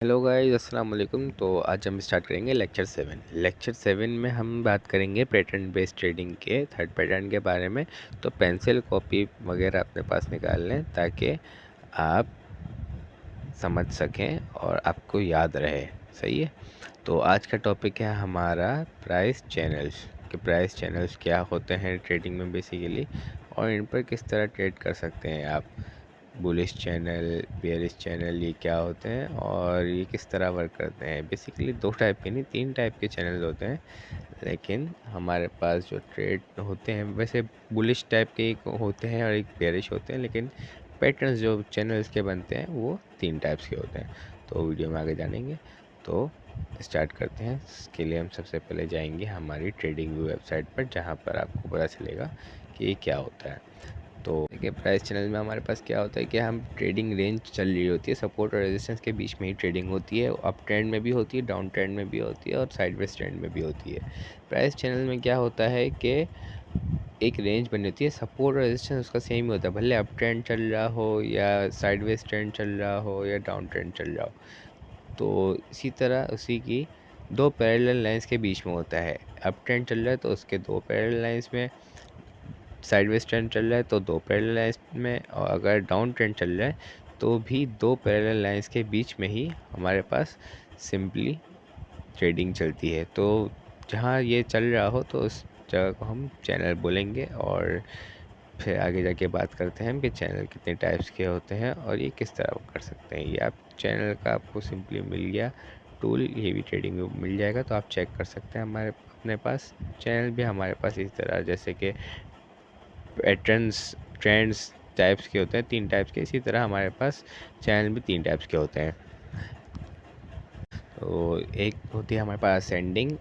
Hello guys, अस्सलाम वालेकुम। तो आज हम स्टार्ट करेंगे लेक्चर 7 में हम बात करेंगे पैटर्न बेस्ड ट्रेडिंग के थर्ड पैटर्न के बारे में। तो पेंसिल कॉपी वगैरह अपने पास निकाल लें ताकि आप समझ सकें और आपको याद रहे। सही है। तो आज का टॉपिक है हमारा प्राइस चैनल्स कि प्राइस चैनल्स क्या होते हैं ट्रेडिंग में बेसिकली, और इन पर किस तरह ट्रेड कर सकते हैं आप। बुलिश चैनल, बेयरिश चैनल, ये क्या होते हैं और ये किस तरह वर्क करते हैं। बेसिकली दो टाइप के नहीं, तीन टाइप के चैनल होते हैं, लेकिन हमारे पास जो ट्रेड होते हैं वैसे बुलिश टाइप के एक होते हैं और एक बेयरिश होते हैं, लेकिन पैटर्न्स जो चैनल्स के बनते हैं वो तीन टाइप्स के होते हैं। तो वीडियो में आगे जानेंगे। तो स्टार्ट करते हैं। इसके लिए हम सबसे पहले जाएंगे हमारी ट्रेडिंग व्यू वेबसाइट पर, जहाँ पर आपको पता चलेगा कि ये क्या होता है। तो देखिए, प्राइस चैनल में हमारे पास क्या होता है कि हम ट्रेडिंग रेंज चल रही होती है, सपोर्ट और रेजिस्टेंस के बीच में ही ट्रेडिंग होती है। अप ट्रेंड में भी होती है, डाउन ट्रेंड में भी होती है और साइडवेज ट्रेंड में भी होती है। प्राइस चैनल में क्या होता है कि एक रेंज बनी होती है, सपोर्ट और रेजिस्टेंस उसका सेम ही होता है, भले अप ट्रेंड चल रहा हो या साइडवेज ट्रेंड चल रहा हो या डाउन ट्रेंड चल रहा हो। तो इसी तरह उसी की दो पैरेलल लाइंस के बीच में होता है। अप ट्रेंड चल रहा है तो उसके दो पैरेलल लाइंस में, साइडवेज ट्रेंड चल रहा है तो दो पैरेलल लाइंस में, और अगर डाउन ट्रेंड चल रहा है तो भी दो पैरेलल लाइंस के बीच में ही हमारे पास सिंपली ट्रेडिंग चलती है। तो जहाँ ये चल रहा हो तो उस जगह को हम चैनल बोलेंगे, और फिर आगे जाके बात करते हैं हम कि चैनल कितने टाइप्स के होते हैं और ये किस तरह कर सकते हैं। ये आप चैनल का आपको सिंपली मिल गया टूल, ये भी ट्रेडिंग में मिल जाएगा, तो आप चेक कर सकते हैं। हमारे अपने पास चैनल भी हमारे पास इस तरह जैसे कि पैटर्न्स ट्रेंड्स टाइप्स के होते हैं, तीन टाइप्स के, इसी तरह हमारे पास चैनल भी तीन टाइप्स के होते हैं। तो एक होती है हमारे पास असेंडिंग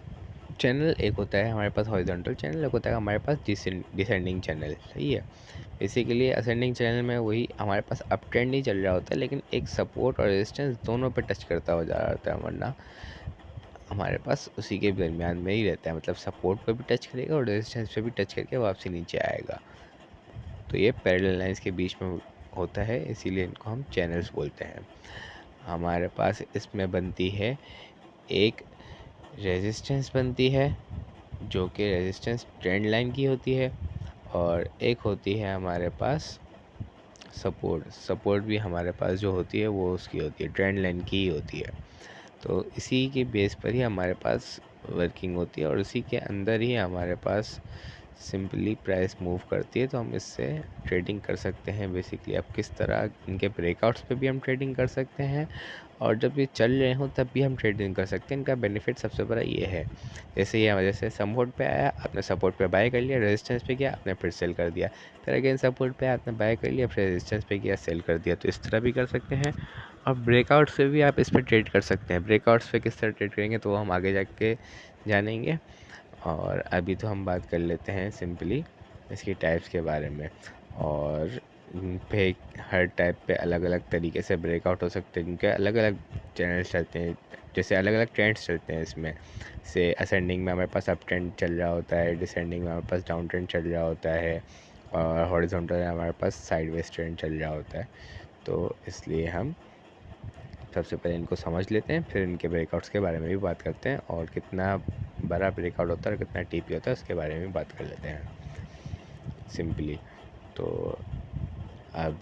चैनल, एक होता है हमारे पास हॉरिजॉन्टल चैनल, एक होता है हमारे पास डिसेंडिंग चैनल। सही है। बेसिकली असेंडिंग चैनल में वही हमारे पास अप ट्रेंड ही चल रहा होता है, लेकिन एक सपोर्ट और रेजिस्टेंस दोनों पे टच करता हुआ जा रहा होता है, वरना हमारे पास उसी के दरमियान में ही रहता है। मतलब सपोर्ट पे भी टच करेगा और रेजिस्टेंस पे भी टच करके वापसी नीचे आएगा। तो ये पैरेलल लाइंस के बीच में होता है, इसीलिए इनको हम चैनल्स बोलते हैं। हमारे पास इसमें बनती है एक रेजिस्टेंस बनती है, जो कि रेजिस्टेंस ट्रेंड लाइन की होती है, और एक होती है हमारे पास सपोर्ट भी हमारे पास जो होती है वो उसकी होती है, ट्रेंड लाइन की ही होती है। तो इसी के बेस पर ही हमारे पास वर्किंग होती है और उसी के अंदर ही हमारे पास सिंपली प्राइस मूव करती है। तो हम इससे ट्रेडिंग कर सकते हैं। बेसिकली आप किस तरह इनके ब्रेकआउट्स पे भी हम ट्रेडिंग कर सकते हैं, और जब ये चल रहे हों तब भी हम ट्रेडिंग कर सकते हैं। इनका बेनिफिट सबसे बड़ा ये है, जैसे ये जैसे सपोर्ट पे आया, आपने सपोर्ट पे बाय कर लिया, रेजिस्टेंस पे गया, आपने फिर सेल कर दिया, फिर अगेन सपोर्ट पे आपने बाय कर लिया, फिर रेजिस्टेंस पे गया, सेल कर दिया। तो इस तरह भी कर सकते हैं। और ब्रेकआउट्स पे भी आप इस पर ट्रेड कर सकते हैं। ब्रेकआउट्स पे किस तरह ट्रेड करेंगे तो हम आगे जाके जानेंगे, और अभी तो हम बात कर लेते हैं सिंपली इसकी टाइप्स के बारे में। और पे हर टाइप पे अलग अलग तरीके से ब्रेकआउट हो सकते हैं, क्योंकि अलग अलग चैनल्स चलते हैं, जैसे अलग अलग ट्रेंड्स चलते हैं इसमें से। असेंडिंग में हमारे पास अप ट्रेंड चल रहा होता है, डिसेंडिंग में हमारे पास डाउन ट्रेंड चल रहा होता है, और हॉरिजॉन्टल में हमारे पास साइडवेज ट्रेंड चल रहा होता है। तो इसलिए हम सबसे पहले इनको समझ लेते हैं, फिर इनके ब्रेकआउट्स के बारे में भी बात करते हैं, और कितना बड़ा ब्रेकआउट होता है और कितना टीपी होता है उसके बारे में बात कर लेते हैं सिंपली। तो अब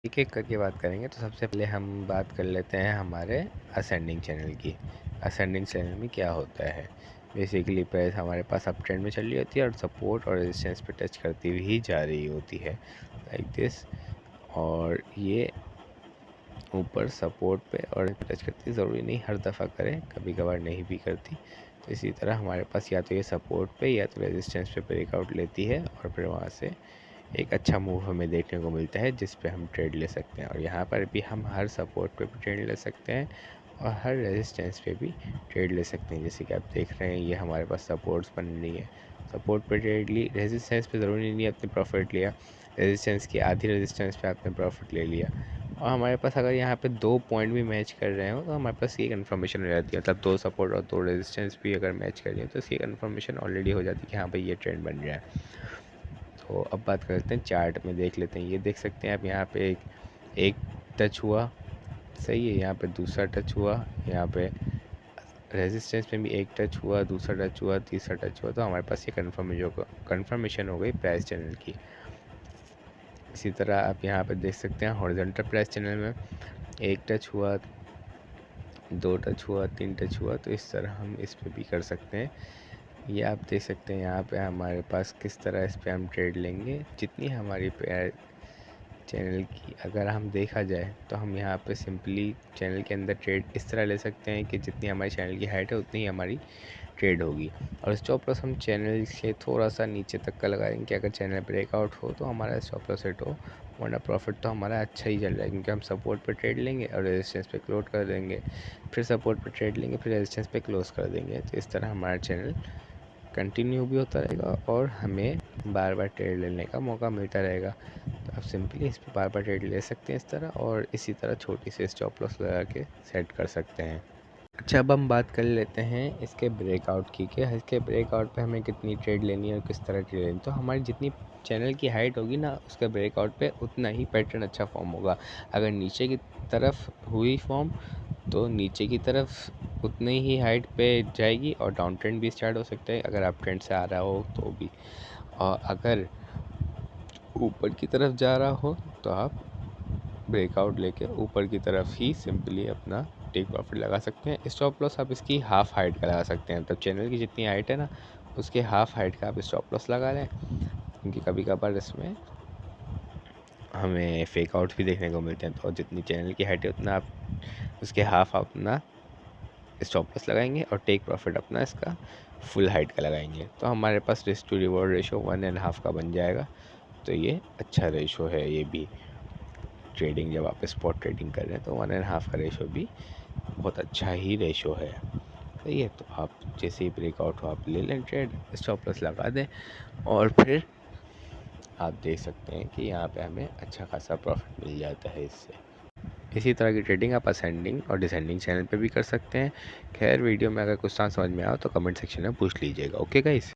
एक एक करके बात करेंगे। तो सबसे पहले हम बात कर लेते हैं हमारे असेंडिंग चैनल की। असेंडिंग चैनल में क्या होता है, बेसिकली प्राइस हमारे पास अप ट्रेंड में चल रही होती है और सपोर्ट और रेजिस्टेंस पे टच करती हुई ही जा रही होती है, लाइक दिस। और ये ऊपर सपोर्ट पे और टच करती, ज़रूरी नहीं हर दफ़ा करें, कभी कभार नहीं भी करती। तो इसी तरह हमारे पास या तो ये सपोर्ट पे या तो रेजिस्टेंस पे ब्रेकआउट लेती है, और फिर वहाँ से एक अच्छा मूव हमें देखने को मिलता है जिस पे हम ट्रेड ले सकते हैं। और यहाँ पर भी हम हर सपोर्ट पे भी ट्रेड ले सकते हैं और हर रेजिस्टेंस पे भी ट्रेड ले सकते हैं। जैसे कि आप देख रहे हैं ये हमारे पास सपोर्ट्स बन रही है, सपोर्ट पे ट्रेड ली, रेजिस्टेंस पे ज़रूरी नहीं आपने प्रॉफिट लिया, रेजिस्टेंस की आधी रेजिस्टेंस पे आपने प्रॉफिट ले लिया। और हमारे पास अगर यहाँ पे दो पॉइंट भी मैच कर रहे हो तो हमारे पास ये कन्फर्मेशन हो जाती है, मतलब दो सपोर्ट और दो रेजिस्टेंस भी अगर मैच कर रही है तो इसकी कन्फर्मेशन ऑलरेडी हो जाती है कि हाँ भाई ये ट्रेंड बन रहा है। तो अब बात करते हैं चार्ट में, देख लेते हैं। ये देख सकते हैं आप, यहाँ पे एक टच हुआ, सही है, यहाँ पे दूसरा टच हुआ, यहाँ पे रेजिस्टेंस में भी एक टच हुआ, दूसरा टच हुआ, तीसरा टच हुआ, तो हमारे पास ये कन्फर्मेशन हो गई प्राइस चैनल की। इसी तरह आप यहाँ पे देख सकते हैं हॉरिजॉन्टल प्राइस चैनल में एक टच हुआ, दो टच हुआ, तीन टच हुआ, तो इस तरह हम इस पे भी कर सकते हैं। ये आप देख सकते हैं यहाँ पे हमारे पास किस तरह इस पे हम ट्रेड लेंगे। जितनी हमारी चैनल की अगर हम देखा जाए तो हम यहाँ पे सिंपली चैनल के अंदर ट्रेड इस तरह ले सकते हैं कि जितनी हमारी चैनल की हाइट है उतनी ही हमारी ट्रेड होगी। और स्टॉप लॉस हम चैनल से थोड़ा सा नीचे तक का लगाएंगे कि अगर चैनल ब्रेकआउट हो तो हमारा स्टॉप लॉस हिट हो, वरना प्रॉफिट तो हमारा अच्छा ही चल रहा है, क्योंकि हम सपोर्ट पे ट्रेड लेंगे और रेजिस्टेंस पे क्लोज कर देंगे, फिर सपोर्ट पे ट्रेड लेंगे, फिर रेजिस्टेंस पे क्लोज कर देंगे। तो इस तरह हमारा चैनल कंटिन्यू भी होता रहेगा और हमें बार बार ट्रेड लेने का मौका मिलता रहेगा। तो आप सिंपली इस पर बार बार ट्रेड ले सकते हैं इस तरह, और इसी तरह छोटी सी स्टॉप लॉस लगा के सेट कर सकते हैं। अच्छा, अब हम बात कर लेते हैं इसके ब्रेकआउट की, कि इसके ब्रेकआउट पे हमें कितनी ट्रेड लेनी है और किस तरह ट्रेड लेनी है। तो हमारी जितनी चैनल की हाइट होगी ना, उसके ब्रेकआउट पे उतना ही पैटर्न अच्छा फॉर्म होगा। अगर नीचे की तरफ हुई फॉर्म तो नीचे की तरफ उतनी ही हाइट पे जाएगी और डाउन ट्रेंड भी स्टार्ट हो सकता है अगर आप ट्रेंड से आ रहा हो तो भी। और अगर ऊपर की तरफ जा रहा हो तो आप ब्रेकआउट लेके ऊपर की तरफ ही सिंपली अपना टेक प्रॉफिट लगा सकते हैं। स्टॉप लॉस आप इसकी हाफ हाइट का लगा सकते हैं, तब चैनल की जितनी हाइट है ना उसके हाफ हाइट का आप स्टॉप लॉस लगा लें, क्योंकि कभी कभार इसमें हमें फेक आउट भी देखने को मिलते हैं। तो जितनी चैनल की हाइट है उतना आप उसके हाफ अपना स्टॉप लॉस लगाएंगे और टेक प्रॉफिट अपना इसका फुल हाइट का लगाएंगे, तो हमारे पास रिस्क टू रिवॉर्ड रेशो 1.5 का बन जाएगा। तो ये अच्छा रेशो है, ये भी ट्रेडिंग जब आप स्पॉट ट्रेडिंग कर रहे हैं तो 1.5 का रेशो भी बहुत अच्छा ही रेशो है। सही है, तो आप जैसे ही ब्रेकआउट हो आप ले लें ट्रेड, स्टॉप लॉस लगा दें, और फिर आप देख सकते हैं कि यहाँ पे हमें अच्छा खासा प्रॉफिट मिल जाता है इससे। इसी तरह की ट्रेडिंग आप असेंडिंग और डिसेंडिंग चैनल पे भी कर सकते हैं। खैर, वीडियो में अगर कुछ समझ में आया तो कमेंट सेक्शन में पूछ लीजिएगा। Okay guys.